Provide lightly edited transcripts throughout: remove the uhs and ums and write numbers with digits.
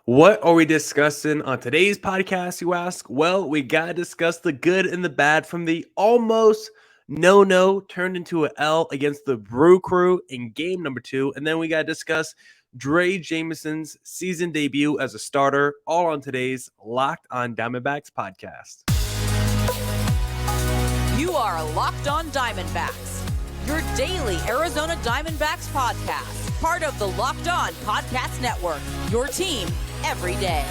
What are we discussing on today's podcast, you ask? Well, we got to discuss the good and the bad from the almost no turned into an L against the Brew Crew in game number 2. And then we got to discuss Drey Jameson's season debut as a starter, all on today's Locked on Diamondbacks podcast. You are Locked on Diamondbacks, your daily Arizona Diamondbacks podcast, part of the Locked on Podcast Network, your team every day.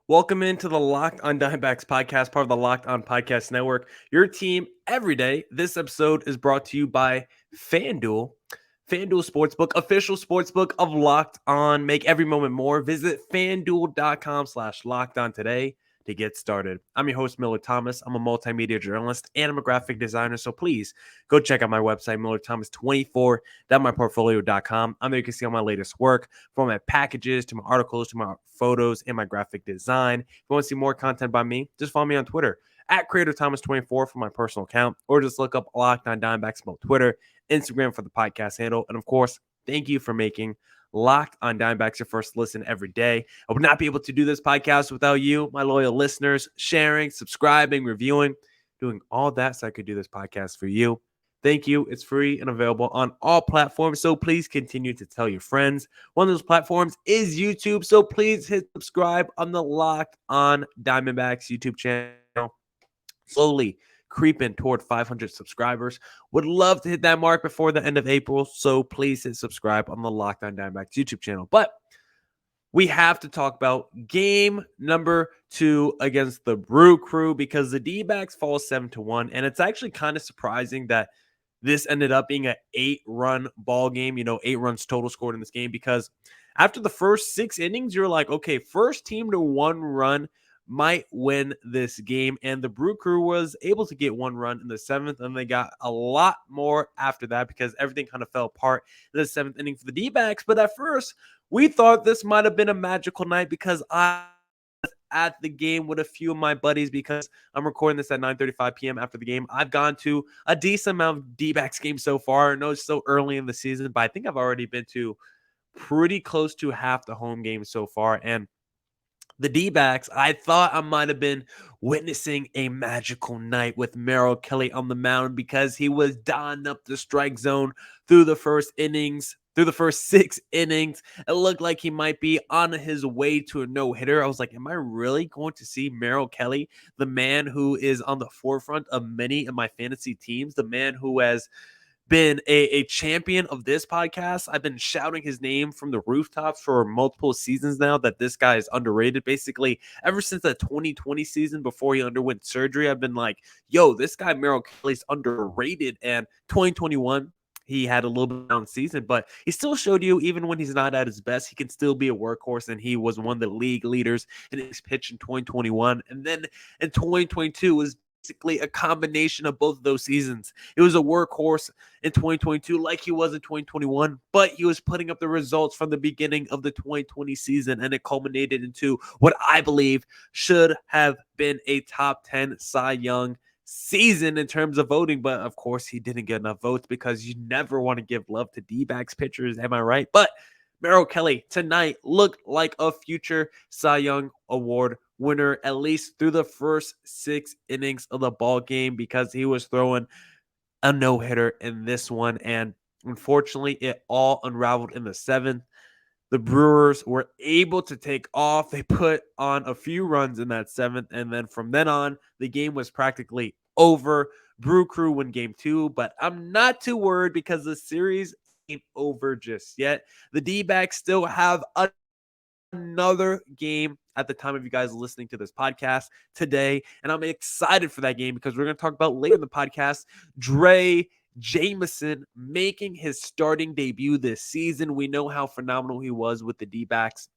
Welcome into the Locked on Diamondbacks podcast, part of the Locked on Podcast Network, your team every day. This episode is brought to you by FanDuel. FanDuel Sportsbook, official sportsbook of Locked On. Make every moment more. Visit FanDuel.com/LockedOn today to get started. I'm your host, Millard Thomas. I'm a multimedia journalist and I'm a graphic designer, so please go check out my website, MillardThomas24.myportfolio.com. I'm there you can see all my latest work, from my packages to my articles to my photos and my graphic design. If you want to see more content by me, just follow me on Twitter at CreatorThomas24 for my personal account, or just look up Locked on Diamondbacks on Twitter, Instagram for the podcast handle. And of course, thank you for making Locked on Diamondbacks your first listen every day. I would not be able to do this podcast without you, my loyal listeners, sharing, subscribing, reviewing, doing all that so I could do this podcast for you. Thank you. It's free and available on all platforms, so please continue to tell your friends. One of those platforms is YouTube, so please hit subscribe on the Locked on Diamondbacks YouTube channel. Slowly creeping toward 500 subscribers. Would love to hit that mark before the end of April, so please hit subscribe on the Locked on Diamondbacks YouTube channel. But we have to talk about game number 2 against the Brew Crew, because the D-backs fall 7-1, and it's actually kind of surprising that this ended up being an 8-run ball game, 8 runs total scored in this game, because after the first 6 innings, you're like, okay, first team to 1 run might win this game. And the Brew Crew was able to get 1 run in the 7th, and they got a lot more after that because everything kind of fell apart in the 7th inning for the D-backs. But at first, we thought this might have been a magical night, because I was at the game with a few of my buddies, because I'm recording this at 9:35 p.m. after the game. I've gone to a decent amount of D-backs games so far. I know it's still early in the season, but I think I've already been to pretty close to half the home games so far. And the D-backs, I thought I might have been witnessing a magical night with Merrill on the mound, because he was dialing up the strike zone through the first 6 innings. It looked like he might be on his way to a no-hitter. I was like, am I really going to see Merrill Kelly, the man who is on the forefront of many of my fantasy teams, the man who has been a champion of this podcast? I've been shouting his name from the rooftops for multiple seasons now, that this guy is underrated. Basically, ever since the 2020 season before he underwent surgery, I've been like, yo, this guy Merrill Kelly's underrated. And 2021, he had a little bit down season, but he still showed you, even when he's not at his best, he can still be a workhorse. And he was one of the league leaders in his pitch in 2021. And then in 2022 was basically a combination of both of those seasons. It was a workhorse in 2022 like he was in 2021, but he was putting up the results from the beginning of the 2020 season, and it culminated into what I believe should have been a top 10 Cy Young season in terms of voting. But of course, he didn't get enough votes, because you never want to give love to D-backs pitchers. Am I right? But Merrill Kelly tonight looked like a future Cy Young Award winner, at least through the first 6 innings of the ball game, because he was throwing a no-hitter in this one. And unfortunately, it all unraveled in the 7th. The Brewers were able to take off. They put on a few runs in that 7th, and then from then on, the game was practically over. Brew Crew win game 2, but I'm not too worried, because the series ain't over just yet. The D-backs still have another game at the time of you guys listening to this podcast today, and I'm excited for that game, because we're going to talk about later in the podcast Drey Jameson making his starting debut this season. We know how phenomenal he was with the D-backs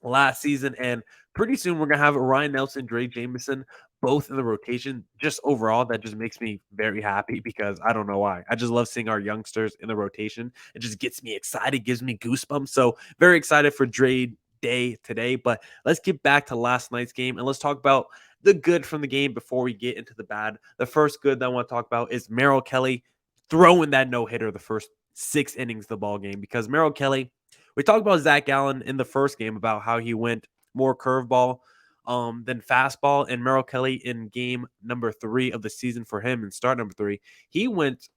last season, and pretty soon we're going to have Ryan Nelson, Drey Jameson, both in the rotation. Just overall, that just makes me very happy, because I don't know why. I just love seeing our youngsters in the rotation. It just gets me excited, gives me goosebumps. So very excited for Drey day today. But let's get back to last night's game and let's talk about the good from the game before we get into the bad. The first good that I want to talk about is Merrill Kelly throwing that no-hitter the first 6 innings of the ball game, because Merrill Kelly, we talked about Zach Allen in the first game about how he went more curveball than fastball, and Merrill Kelly in game number 3 of the season for him and start number 3, he went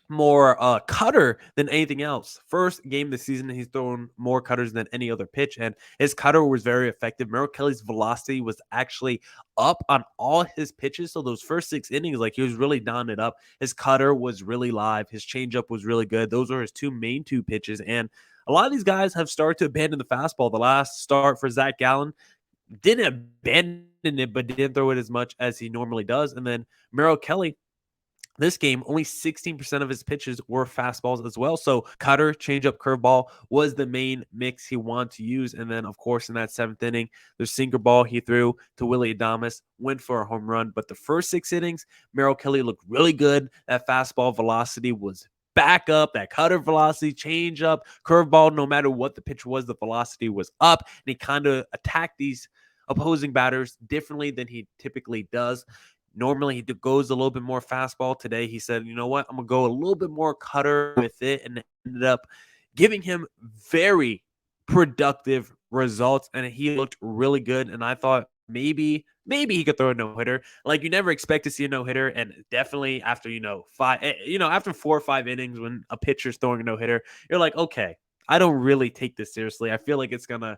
more cutter than anything else. First game of the season, he's thrown more cutters than any other pitch, and his cutter was very effective. Merrill Kelly's velocity was actually up on all his pitches. So those first 6 innings, like, he was really dialing it up. His cutter was really live. His changeup was really good. Those are his main two pitches. And a lot of these guys have started to abandon the fastball. The last start for Zach Gallen didn't abandon it, but didn't throw it as much as he normally does. And then Merrill Kelly, this game, only 16% of his pitches were fastballs as well. So cutter, changeup, curveball was the main mix he wanted to use. And then, of course, in that 7th inning, the sinker ball he threw to Willie Adames went for a home run. But the first 6 innings, Merrill Kelly looked really good. That fastball velocity was back up. That cutter velocity, changeup, curveball, no matter what the pitch was, the velocity was up. And he kind of attacked these opposing batters differently than he typically does. Normally, he goes a little bit more fastball. Today, he said, you know what, I'm going to go a little bit more cutter with it, and ended up giving him very productive results, and he looked really good, and I thought maybe he could throw a no-hitter. Like, you never expect to see a no-hitter, and definitely after, after 4 or 5 innings when a pitcher's throwing a no-hitter, you're like, okay, I don't really take this seriously. I feel like it's going to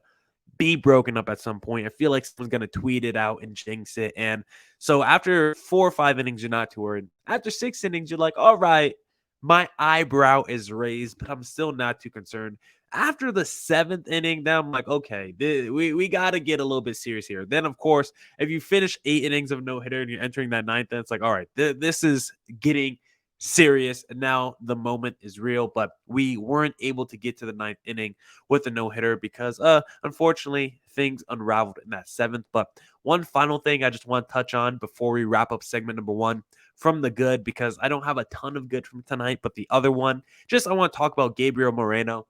be broken up at some point. I feel like someone's going to tweet it out and jinx it. And so after 4 or 5 innings, you're not too worried. After 6 innings, you're like, all right, my eyebrow is raised, but I'm still not too concerned. After the 7th inning, then I'm like, okay, we got to get a little bit serious here. Then, of course, if you finish 8 innings of no-hitter and you're entering that 9th, then it's like, all right, this is getting serious, and now the moment is real. But we weren't able to get to the 9th inning with a no-hitter because unfortunately things unraveled in that 7th. But one final thing I just want to touch on before we wrap up segment number 1 from the good, because I don't have a ton of good from tonight, but the other one, just I want to talk about Gabriel Moreno.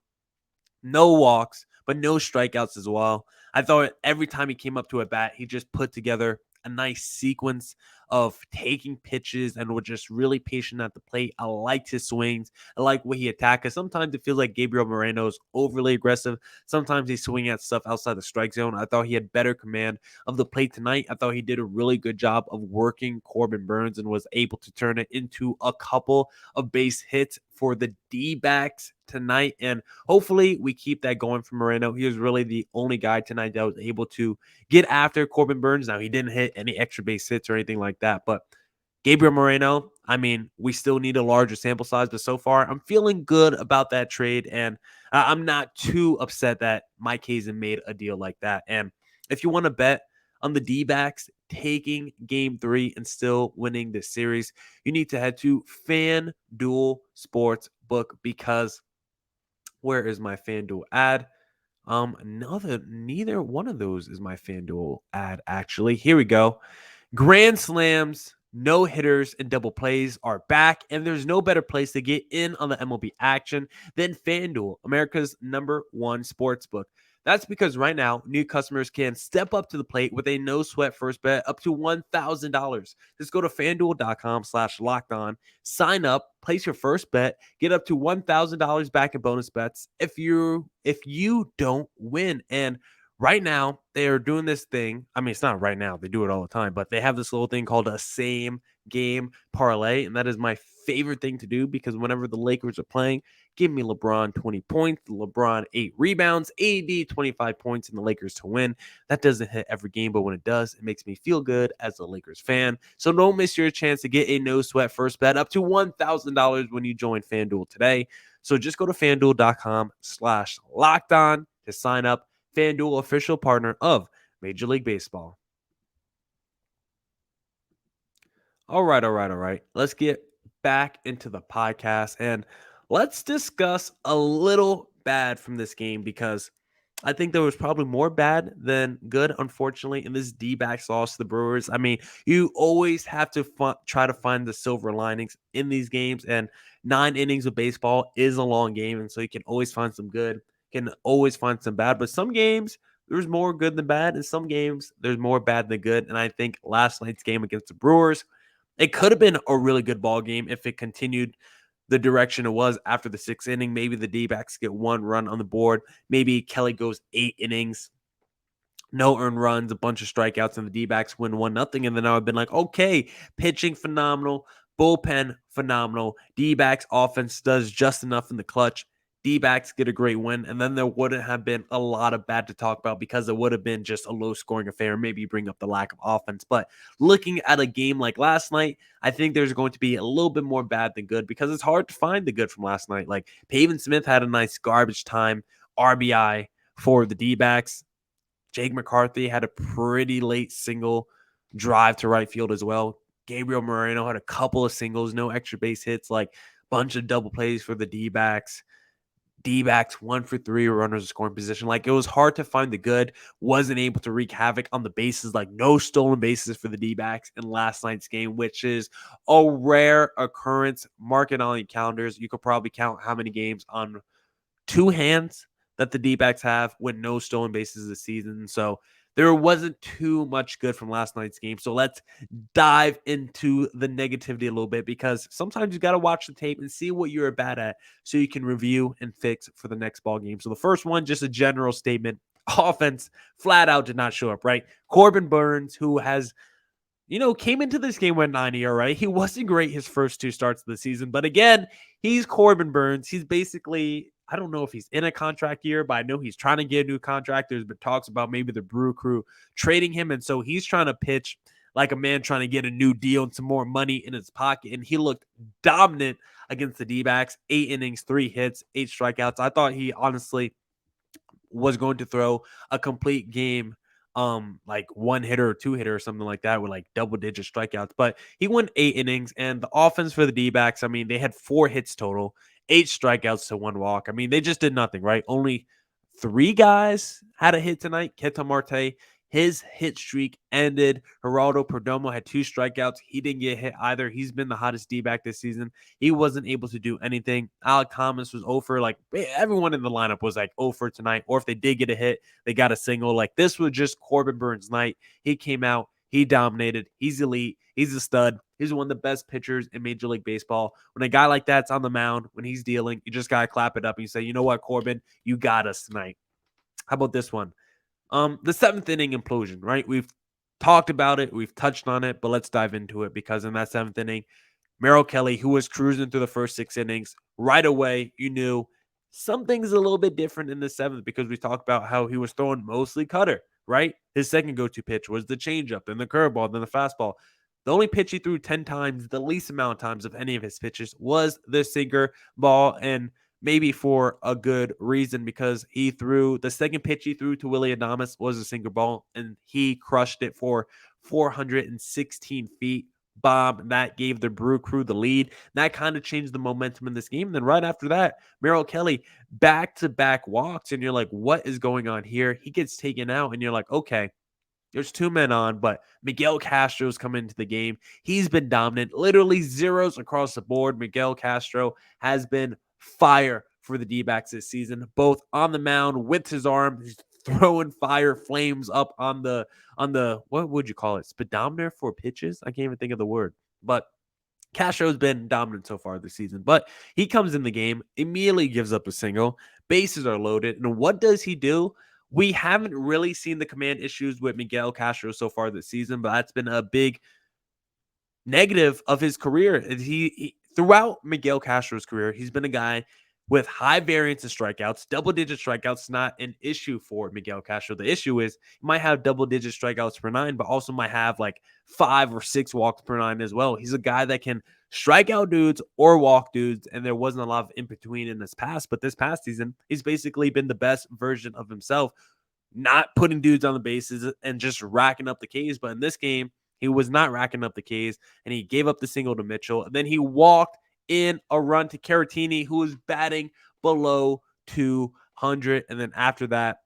No walks, but no strikeouts as well. I thought every time he came up to a bat, he just put together a nice sequence of taking pitches and was just really patient at the plate. I liked his swings. I like what he attacked. Because sometimes it feels like Gabriel Moreno is overly aggressive. Sometimes he's swinging at stuff outside the strike zone. I thought he had better command of the plate tonight. I thought he did a really good job of working Corbin Burnes and was able to turn it into a couple of base hits for the D-backs tonight. And hopefully we keep that going for Moreno. He was really the only guy tonight that was able to get after Corbin Burnes. Now, he didn't hit any extra base hits or anything like that, but Gabriel Moreno, I mean, we still need a larger sample size, but so far I'm feeling good about that trade, and I'm not too upset that Mike Hazen made a deal like that. And if you want to bet on the D-backs taking game 3 and still winning this series, you need to head to FanDuel Sportsbook, because where is my FanDuel ad? Neither one of those is my FanDuel ad, actually. Here we go. Grand slams, no hitters, and double plays are back, and there's no better place to get in on the MLB action than FanDuel, America's #1 sportsbook. That's because right now, new customers can step up to the plate with a no-sweat first bet up to $1,000. Just go to FanDuel.com/lockedon, sign up, place your first bet, get up to $1,000 back in bonus bets if you don't win. And right now, they are doing this thing. I mean, it's not right now. They do it all the time. But they have this little thing called a same game parlay. And that is my favorite thing to do, because whenever the Lakers are playing, give me LeBron 20 points, LeBron 8 rebounds, AD 25 points, and the Lakers to win. That doesn't hit every game, but when it does, it makes me feel good as a Lakers fan. So don't miss your chance to get a no-sweat first bet up to $1,000 when you join FanDuel today. So just go to FanDuel.com/lockedon to sign up. FanDuel, official partner of Major League Baseball. All right. Let's get back into the podcast, and let's discuss a little bad from this game, because I think there was probably more bad than good, unfortunately, in this D-backs loss to the Brewers. I mean, you always have to try to find the silver linings in these games, and 9 innings of baseball is a long game, and so you can always find some good. can always find some bad, but some games there's more good than bad, and some games there's more bad than good. And I think last night's game against the Brewers, it could have been a really good ball game if it continued the direction it was after the sixth inning. Maybe the D-backs get one run on the board. Maybe Kelly goes 8 innings, no earned runs, a bunch of strikeouts, and the D-backs win 1-0. And then I would have been like, okay, pitching phenomenal, bullpen phenomenal, D-backs offense does just enough in the clutch. D-backs get a great win, and then there wouldn't have been a lot of bad to talk about because it would have been just a low-scoring affair. Maybe bring up the lack of offense. But looking at a game like last night, I think there's going to be a little bit more bad than good because it's hard to find the good from last night. Like Pavin Smith had a nice garbage time RBI for the D-backs. Jake McCarthy had a pretty late single drive to right field as well. Gabriel Moreno had a couple of singles, no extra base hits, like bunch of double plays for the D-backs. D-backs 1 for 3 runners in scoring position. Like it was hard to find the good. Wasn't able to wreak havoc on the bases. Like no stolen bases for the D-backs in last night's game, which is a rare occurrence. Mark it on your calendars. You could probably count how many games on 2 hands that the D-backs have with no stolen bases this season. So there wasn't too much good from last night's game. So let's dive into the negativity a little bit because sometimes you got to watch the tape and see what you're bad at so you can review and fix for the next ball game. So the first one, just a general statement. Offense flat out did not show up, right? Corbin Burnes, who has came into this game with 9 ERA. He wasn't great his first 2 starts of the season. But again, he's Corbin Burnes. He's basically, I don't know if he's in a contract year, but I know he's trying to get a new contract. There's been talks about maybe the Brew Crew trading him. And so he's trying to pitch like a man trying to get a new deal and some more money in his pocket. And he looked dominant against the D-backs. 8 innings, 3 hits, 8 strikeouts. I thought he honestly was going to throw a complete game like 1 hitter or 2 hitter or something like that with like double-digit strikeouts. But he went 8 innings, and the offense for the D-backs, I mean, they had 4 hits total, 8 strikeouts to 1 walk. I mean, they just did nothing, right? Only 3 guys had a hit tonight. Ketel Marte, his hit streak ended. Geraldo Perdomo had 2 strikeouts. He didn't get hit either. He's been the hottest D-back this season. He wasn't able to do anything. Alek Thomas was 0 for. Like, everyone in the lineup was like 0 for tonight. Or if they did get a hit, they got a single. Like, this was just Corbin Burnes' night. He came out. He dominated. He's elite. He's a stud. He's one of the best pitchers in Major League Baseball. When a guy like that's on the mound, when he's dealing, you just got to clap it up and you say, you know what, Corbin, you got us tonight. How about this one? The 7th inning implosion, right? We've talked about it. We've touched on it, but let's dive into it because in that 7th inning, Merrill Kelly, who was cruising through the first 6 innings, right away, you knew something's a little bit different in the 7th because we talked about how he was throwing mostly cutter, right? His second go-to pitch was the changeup, then the curveball, then the fastball. The only pitch he threw 10 times, the least amount of times of any of his pitches, was the sinker ball, and maybe for a good reason because he threw the second pitch he threw to Willie Adames was a sinker ball, and he crushed it for 416 feet. Bomb. That gave the Brew Crew the lead. That kind of changed the momentum in this game. And then right after that, Merrill Kelly back-to-back walks, and you're like, what is going on here? He gets taken out, and you're like, okay, there's 2 men on, but Miguel Castro's come into the game. He's been dominant, literally zeros across the board. Miguel Castro has been fire for the D-backs this season, both on the mound with his arm. He's throwing fire flames up on the what would you call it? Speedometer for pitches? I can't even think of the word. But Castro's been dominant so far this season. But he comes in the game, immediately gives up a single. Bases are loaded. And what does he do? We haven't really seen the command issues with Miguel Castro so far this season, but that's been a big negative of his career. He throughout Miguel Castro's career, he's been a guy with high variance of strikeouts. Double-digit strikeouts not an issue for Miguel Castro. The issue is he might have double-digit strikeouts per 9, but also might have like 5 or 6 walks per 9 as well. He's a guy that can strike out dudes or walk dudes, and there wasn't a lot of in between in this past. But this past season, he's basically been the best version of himself, not putting dudes on the bases and just racking up the Ks. But in this game, he was not racking up the Ks, and he gave up the single to Mitchell. And then he walked in a run to Caratini, who was batting below 200. And then after that,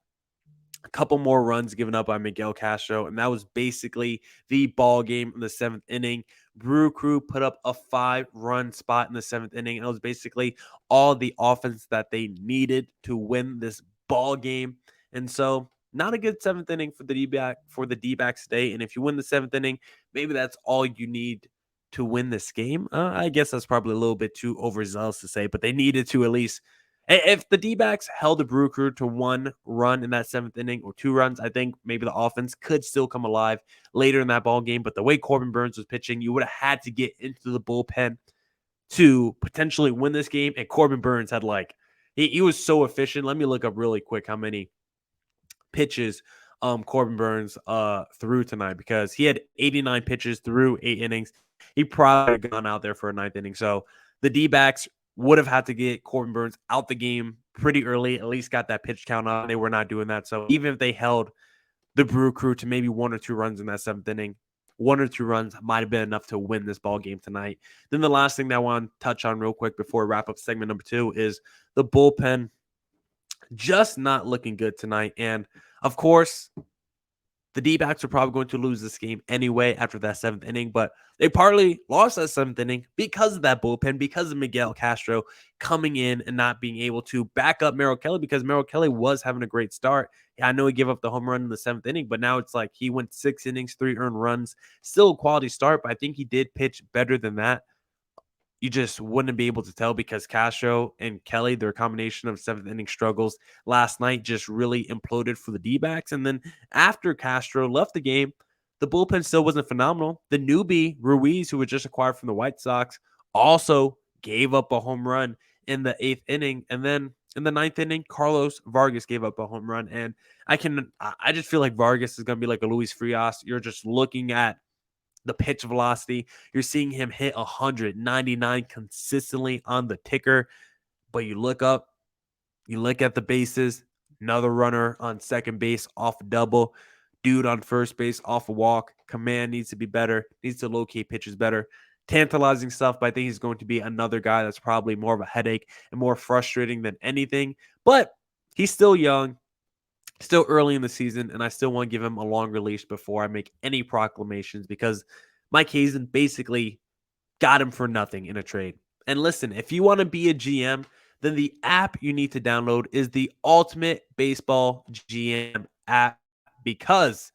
a couple more runs given up by Miguel Castro, and that was basically the ball game in the 7th inning. Brew Crew put up a 5-run spot in the 7th inning, and it was basically all the offense that they needed to win this ball game. And so not a good seventh inning for the D-backs today. And if you win the seventh inning, maybe that's all you need to win this game. I guess that's probably a little bit too overzealous to say, but they needed to at least. If the D-backs held the Brew Crew to 1 run in that seventh inning or 2 runs, I think maybe the offense could still come alive later in that ball game. But the way Corbin Burnes was pitching, you would have had to get into the bullpen to potentially win this game. And Corbin Burnes had he was so efficient. Let me look up really quick how many pitches Corbin Burnes threw tonight, because he had 89 pitches through 8 innings. He probably would have gone out there for a 9th inning. So the D-backs would have had to get Corbin Burnes out the game pretty early, at least got that pitch count on. They were not doing that. So even if they held the Brew Crew to maybe 1 or 2 runs in that 7th inning, 1 or 2 runs might have been enough to win this ball game tonight. Then the last thing that I want to touch on real quick before we wrap up segment number 2 is the bullpen just not looking good tonight. And of course, the D-backs are probably going to lose this game anyway after that 7th inning, but they partly lost that 7th inning because of that bullpen, because of Miguel Castro coming in and not being able to back up Merrill Kelly, because Merrill Kelly was having a great start. I know he gave up the home run in the 7th inning, but now it's like he went 6 innings, 3 earned runs, still a quality start, but I think he did pitch better than that. You just wouldn't be able to tell, because Castro and Kelly, their combination of 7th inning struggles last night just really imploded for the D-backs. And then after Castro left the game, the bullpen still wasn't phenomenal. The newbie, Ruiz, who was just acquired from the White Sox, also gave up a home run in the 8th inning. And then in the 9th inning, Carlos Vargas gave up a home run. And I just feel like Vargas is going to be like a Luis Frias. You're just looking at the pitch velocity. You're seeing him hit 199 consistently on the ticker. But you look up, you look at the bases, another runner on second base off a double, dude on first base off a walk. Command needs to be better, needs to locate pitches better. Tantalizing stuff, but I think he's going to be another guy that's probably more of a headache and more frustrating than anything. But he's still young, still early in the season, and I still want to give him a longer leash before I make any proclamations, because Mike Hazen basically got him for nothing in a trade. And listen, if you want to be a GM, then the app you need to download is the Ultimate Baseball GM app, because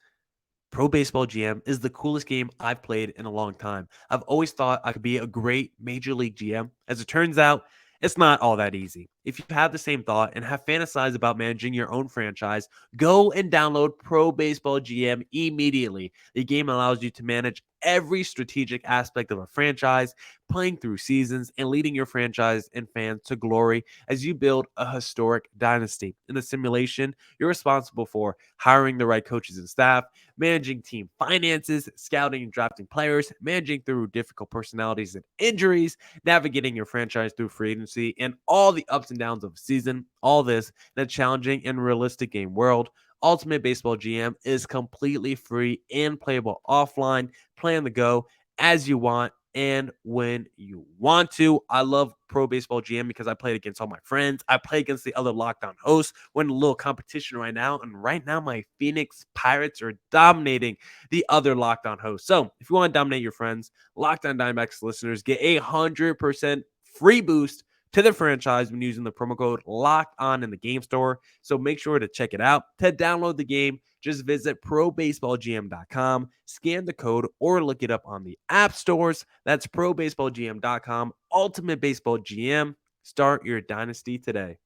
Pro Baseball GM is the coolest game I've played in a long time. I've always thought I could be a great Major League GM. As it turns out, it's not all that easy. If you have the same thought and have fantasized about managing your own franchise, go and download Pro Baseball GM immediately. The game allows you to manage every strategic aspect of a franchise, playing through seasons and leading your franchise and fans to glory as you build a historic dynasty. In the simulation, you're responsible for hiring the right coaches and staff, managing team finances, scouting and drafting players, managing through difficult personalities and injuries, navigating your franchise through free agency, and all the ups and downs of a season. All this in a challenging and realistic game world. Ultimate Baseball GM is completely free and playable offline. Play on the go as you want and when you want to. I love Pro Baseball GM because I played against all my friends. I play against the other Lockdown hosts. We're in a little competition right now, and right now my Phoenix Pirates are dominating the other Lockdown hosts. So if you want to dominate your friends, Lockdown Diamondbacks listeners get 100% free boost to the franchise when using the promo code Locked On in the game store. So make sure to check it out. To download the game, just visit probaseballgm.com, scan the code, or look it up on the app stores. That's probaseballgm.com. Ultimate Baseball GM. Start your dynasty today.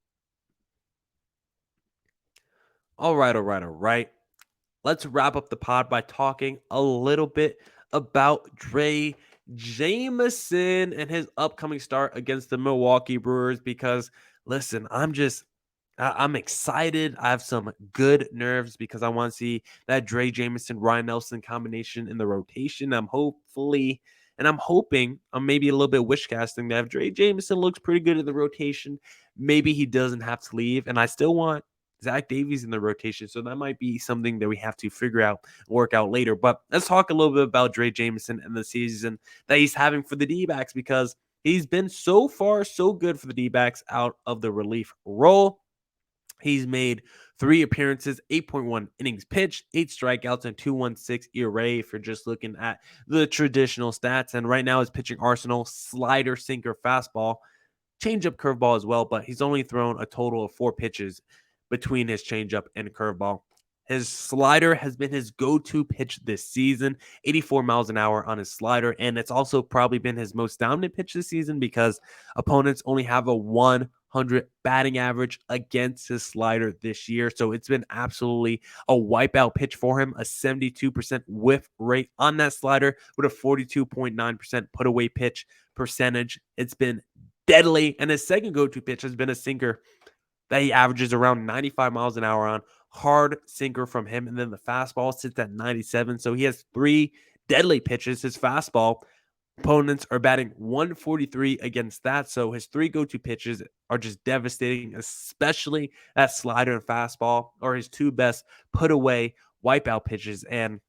All right. Let's wrap up the pod by talking a little bit about Drey Jameson and his upcoming start against the Milwaukee Brewers, because listen, I'm excited. I have some good nerves because I want to see that Drey Jameson, Ryan Nelson combination in the rotation. I'm hoping, I'm maybe a little bit wish casting that if Drey Jameson looks pretty good in the rotation, maybe he doesn't have to leave. And I still want Zach Davies in the rotation. So that might be something that we have to figure out, work out later. But let's talk a little bit about Drey Jameson and the season that he's having for the D-backs, because he's been so far so good for the D-backs out of the relief role. He's made 3 appearances, 8.1 innings pitched, 8 strikeouts, and 2.16 ERA if you're just looking at the traditional stats. And right now his pitching arsenal: slider, sinker, fastball, changeup, curveball as well, but he's only thrown a total of 4 pitches. between his changeup and curveball. His slider has been his go-to pitch this season, 84 miles an hour on his slider, and it's also probably been his most dominant pitch this season because opponents only have a 100 batting average against his slider this year. So it's been absolutely a wipeout pitch for him, a 72% whiff rate on that slider with a 42.9% put away pitch percentage. It's been deadly, and his second go-to pitch has been a sinker that he averages around 95 miles an hour on. Hard sinker from him. And then the fastball sits at 97. So he has 3 deadly pitches. His fastball, opponents are batting 143 against that. So his 3 go-to pitches are just devastating, especially that slider and fastball are his 2 best put away wipeout pitches. And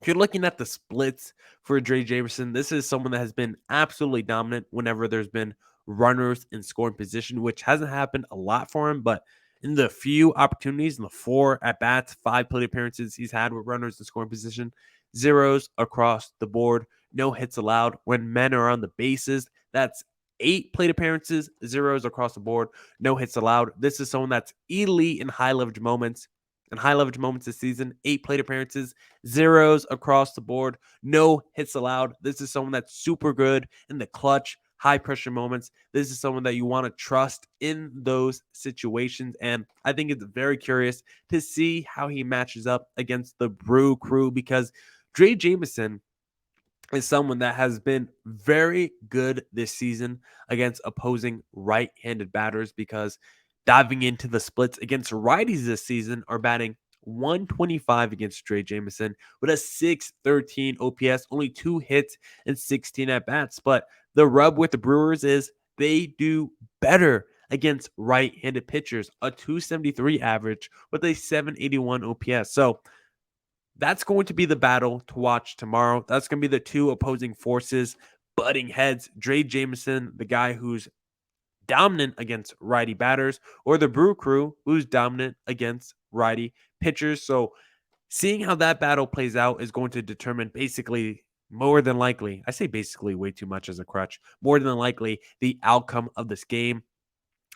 if you're looking at the splits for Drey Jameson, this is someone that has been absolutely dominant whenever there's been runners in scoring position, which hasn't happened a lot for him. But in the few opportunities, in the 4 at-bats, 5 plate appearances he's had with runners in scoring position, zeros across the board, no hits allowed. When men are on the bases, that's 8 plate appearances, zeros across the board, no hits allowed. This is someone that's elite in high leverage moments. In high leverage moments this season, 8 plate appearances, zeros across the board, no hits allowed. This is someone that's super good in the clutch, high pressure moments. This is someone that you want to trust in those situations. And I think it's very curious to see how he matches up against the Brew Crew because Drey Jameson is someone that has been very good this season against opposing right-handed batters because diving into the splits against righties this season are batting 125 against Drey Jameson with a 613 OPS, only 2 hits and 16 at-bats. But the rub with the Brewers is they do better against right-handed pitchers, a 273 average with a 781 OPS. So that's going to be the battle to watch tomorrow. That's going to be the 2 opposing forces butting heads. Drey Jameson, the guy who's dominant against righty batters, or the Brew Crew, who's dominant against righty pitchers. So seeing how that battle plays out is going to determine basically, more than likely, I say basically way too much as a crutch, more than likely the outcome of this game.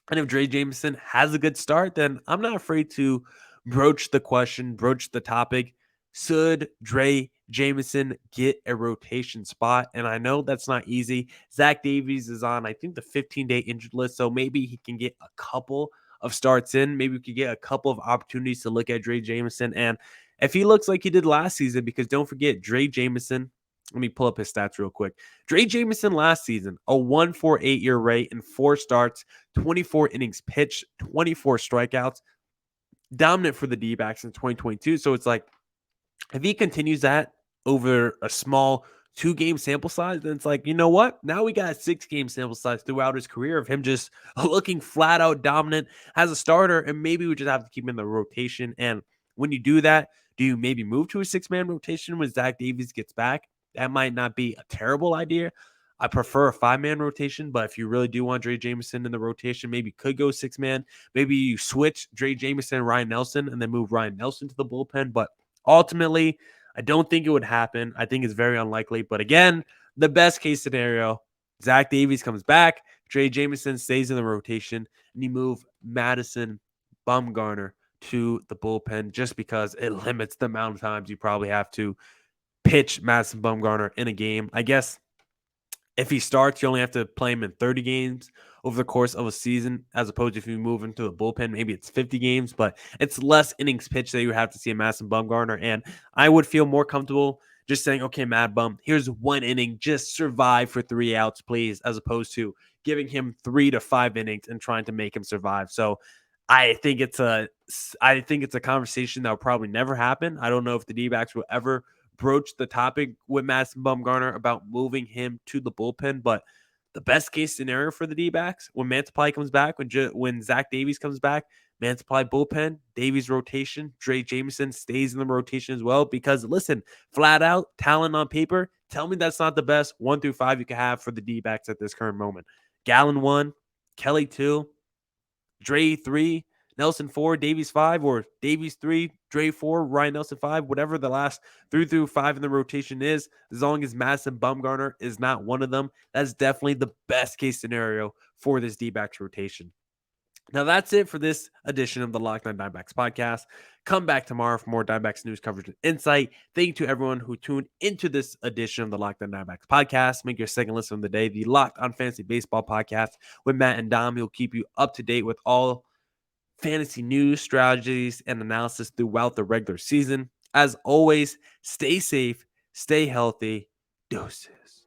And if Drey Jameson has a good start, then I'm not afraid to broach the question, broach the topic. Should Drey Jameson get a rotation spot? And I know that's not easy. Zach Davies is on, I think, the 15-day injured list, so maybe he can get a couple of starts in. Maybe we could get a couple of opportunities to look at Drey Jameson. And if he looks like he did last season, because don't forget, Drey Jameson, let me pull up his stats real quick. Drey Jameson last season, a 1.48 year rate in 4 starts, 24 innings pitched, 24 strikeouts, dominant for the D-backs in 2022. So it's like, if he continues that over a small 2-game sample size, then it's like, you know what? Now we got a 6-game sample size throughout his career of him just looking flat out dominant as a starter, and maybe we just have to keep him in the rotation. And when you do that, do you maybe move to a 6-man rotation when Zach Davies gets back? That might not be a terrible idea. I prefer a 5-man rotation, but if you really do want Drey Jameson in the rotation, maybe you could go 6-man. Maybe you switch Drey Jameson and Ryan Nelson and then move Ryan Nelson to the bullpen. But ultimately, I don't think it would happen. I think it's very unlikely. But again, the best case scenario, Zach Davies comes back, Drey Jameson stays in the rotation, and you move Madison Bumgarner to the bullpen just because it limits the amount of times you probably have to pitch Madison Bumgarner in a game. I guess if he starts, you only have to play him in 30 games over the course of a season, as opposed to if you move into the bullpen, maybe it's 50 games, but it's less innings pitched that you have to see a Madison Bumgarner. And I would feel more comfortable just saying, okay, Mad Bum, here's 1 inning, just survive for 3 outs, please, as opposed to giving him 3 to 5 innings and trying to make him survive. So I think it's a conversation that will probably never happen. I don't know if the D-backs will ever broach the topic with Madison Bumgarner about moving him to the bullpen, but the best case scenario for the D-backs, when Mantiply comes back, when Zach Davies comes back, Mantiply bullpen, Davies rotation, Drey Jameson stays in the rotation as well. Because listen, flat out talent on paper, tell me that's not the best 1 through 5 you can have for the D-backs at this current moment. Gallen 1, Kelly 2, Drey 3, Nelson 4, Davies 5, or Davies 3, Drey 4, Ryan Nelson 5, whatever the last 3 through 5 in the rotation is, as long as Madison Bumgarner is not one of them, that's definitely the best case scenario for this D-backs rotation. Now, that's it for this edition of the Locked On Diamondbacks podcast. Come back tomorrow for more Diamondbacks news coverage and insight. Thank you to everyone who tuned into this edition of the Locked On Diamondbacks podcast. Make your second listen of the day, the Locked On Fantasy Baseball podcast with Matt and Dom. He'll keep you up to date with all fantasy news, strategies, and analysis throughout the regular season. As always, stay safe, stay healthy. Deuces.